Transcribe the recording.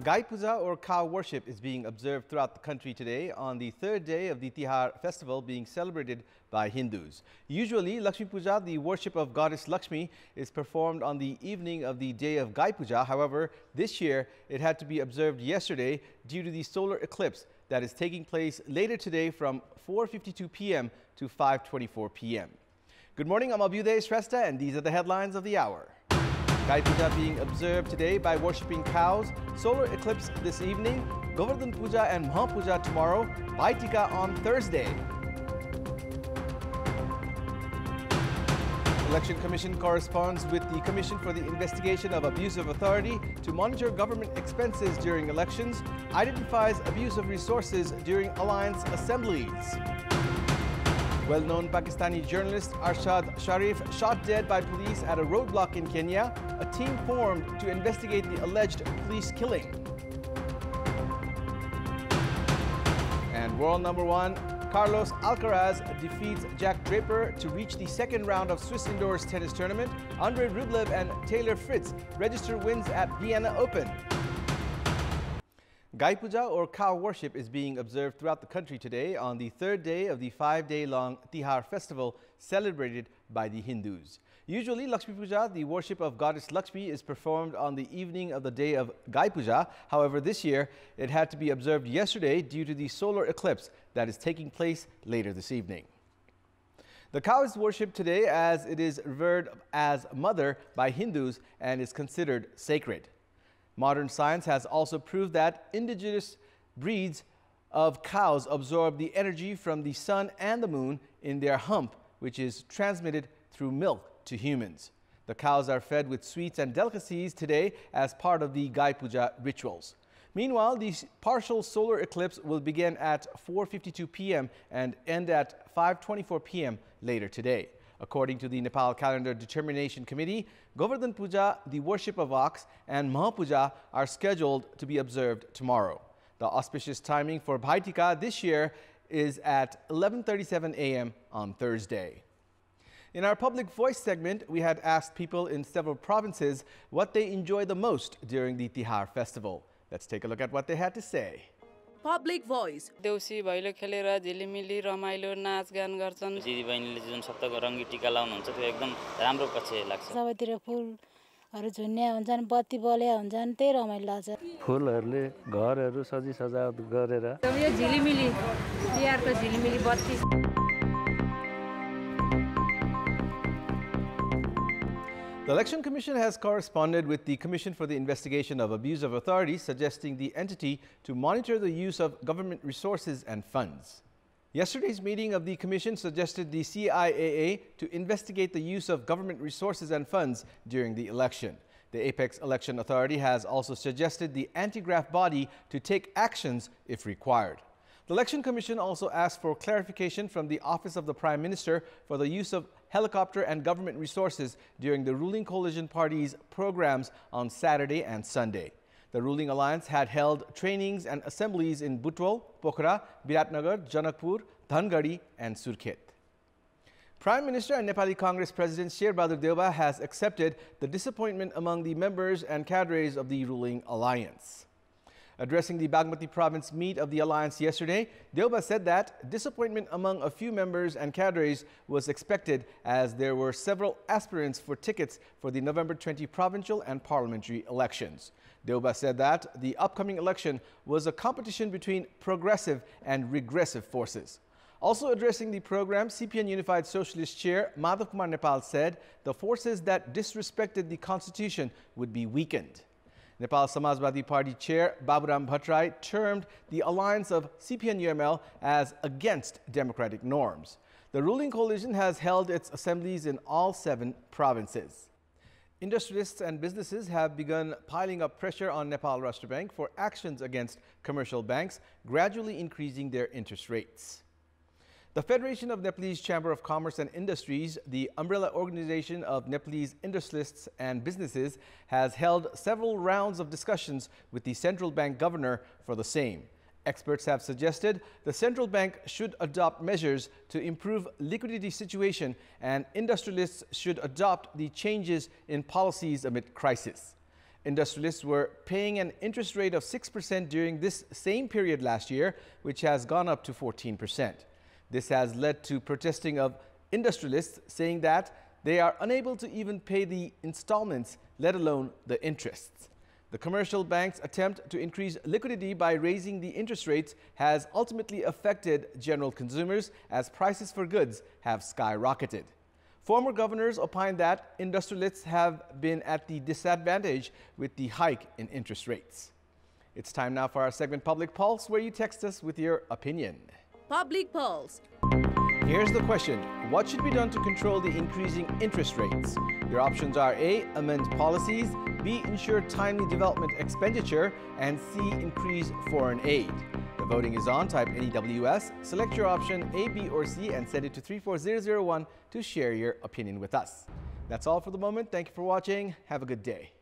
Gai Puja or cow worship is being observed throughout the country today on the third day of the Tihar festival being celebrated by Hindus. Usually, Lakshmi Puja, the worship of goddess Lakshmi, is performed on the evening of the day of Gai Puja. However, this year it had to be observed yesterday due to the solar eclipse that is taking place later today from 4:52 p.m. to 5:24 p.m. Good morning, I'm Abheudaya Shrestha, and these are the headlines of the hour. Gai Puja being observed today by worshipping cows, solar eclipse this evening, Govardhan Puja and Maha Puja tomorrow, Bhai Tika on Thursday. Election Commission corresponds with the Commission for the Investigation of Abuse of Authority to monitor government expenses during elections, identifies abuse of resources during alliance assemblies. Well-known Pakistani journalist Arshad Sharif shot dead by police at a roadblock in Kenya. A team formed to investigate the alleged police killing. And world number one, Carlos Alcaraz defeats Jack Draper to reach the second round of Swiss indoors tennis tournament. Andrei Rublev and Taylor Fritz register wins at Vienna Open. Gai Puja or cow worship is being observed throughout the country today on the third day of the 5-day-long Tihar festival celebrated by the Hindus. Usually, Lakshmi Puja, the worship of goddess Lakshmi, is performed on the evening of the day of Gai Puja. However, this year it had to be observed yesterday due to the solar eclipse that is taking place later this evening. The cow is worshipped today as it is revered as mother by Hindus and is considered sacred. Modern science has also proved that indigenous breeds of cows absorb the energy from the sun and the moon in their hump, which is transmitted through milk to humans. The cows are fed with sweets and delicacies today as part of the Gai Puja rituals. Meanwhile, the partial solar eclipse will begin at 4:52 p.m. and end at 5:24 p.m. later today. According to the Nepal Calendar Determination Committee, Govardhan Puja, the worship of ox, and Maha Puja are scheduled to be observed tomorrow. The auspicious timing for Bhai Tika this year is at 11:37 a.m. on Thursday. In our Public Voice segment, we had asked people in several provinces what they enjoy the most during the Tihar festival. Let's take a look at what they had to say. Public Voice. Deusi Bhailo खेलेर झिलिमिली रमाइलो नाचगान गर्छन् दिदीबहिनीले जुन सप्तको रङ्गी टीका लाउनु हुन्छ त्यो एकदम राम्रो पक्ष लाग्छ सबैतिर फुलहरु झुन्ने हुन्छन् बत्ती बले हुन्छन् त्यही रमाइलो लाग्छ फुलहरुले घरहरु सजी सजावट गरेर यो झिलिमिली तिहारको झिलिमिली बत्ती The Election Commission has corresponded with the Commission for the Investigation of Abuse of Authority, suggesting the entity to monitor the use of government resources and funds. Yesterday's meeting of the Commission suggested the CIAA to investigate the use of government resources and funds during the election. The Apex Election Authority has also suggested the anti-graft body to take actions if required. The Election Commission also asked for clarification from the Office of the Prime Minister for the use of helicopter and government resources during the ruling coalition party's programs on Saturday and Sunday. The ruling alliance had held trainings and assemblies in Butwal, Pokhara, Biratnagar, Janakpur, Dhangadi and Surkhet. Prime Minister and Nepali Congress President Sherbahadur Deuba has accepted the disappointment among the members and cadres of the ruling alliance. Addressing the Bagmati province meet of the alliance yesterday, Deuba said that disappointment among a few members and cadres was expected as there were several aspirants for tickets for the November 20 provincial and parliamentary elections. Deuba said that the upcoming election was a competition between progressive and regressive forces. Also addressing the program, CPN Unified Socialist Chair Madhav Kumar Nepal said the forces that disrespected the constitution would be weakened. Nepal Samajwadi Party Chair Baburam Bhattarai termed the alliance of CPN-UML as against democratic norms. The ruling coalition has held its assemblies in all 7 provinces. Industrialists and businesses have begun piling up pressure on Nepal Rashtra Bank for actions against commercial banks, gradually increasing their interest rates. The Federation of Nepalese Chamber of Commerce and Industries, the umbrella organization of Nepalese industrialists and businesses, has held several rounds of discussions with the central bank governor for the same. Experts have suggested the central bank should adopt measures to improve liquidity situation and industrialists should adopt the changes in policies amid crisis. Industrialists were paying an interest rate of 6% during this same period last year, which has gone up to 14%. This has led to protesting of industrialists saying that they are unable to even pay the installments, let alone the interests. The commercial bank's attempt to increase liquidity by raising the interest rates has ultimately affected general consumers as prices for goods have skyrocketed. Former governors opined that industrialists have been at the disadvantage with the hike in interest rates. It's time now for our segment Public Pulse, where you text us with your opinion. Public Pulse. Here's the question. What should be done to control the increasing interest rates? Your options are A. Amend policies, B. Ensure timely development expenditure, and C. Increase foreign aid. The voting is on. Type NEWS, select your option A, B, or C, and send it to 34001 to share your opinion with us. That's all for the moment. Thank you for watching. Have a good day.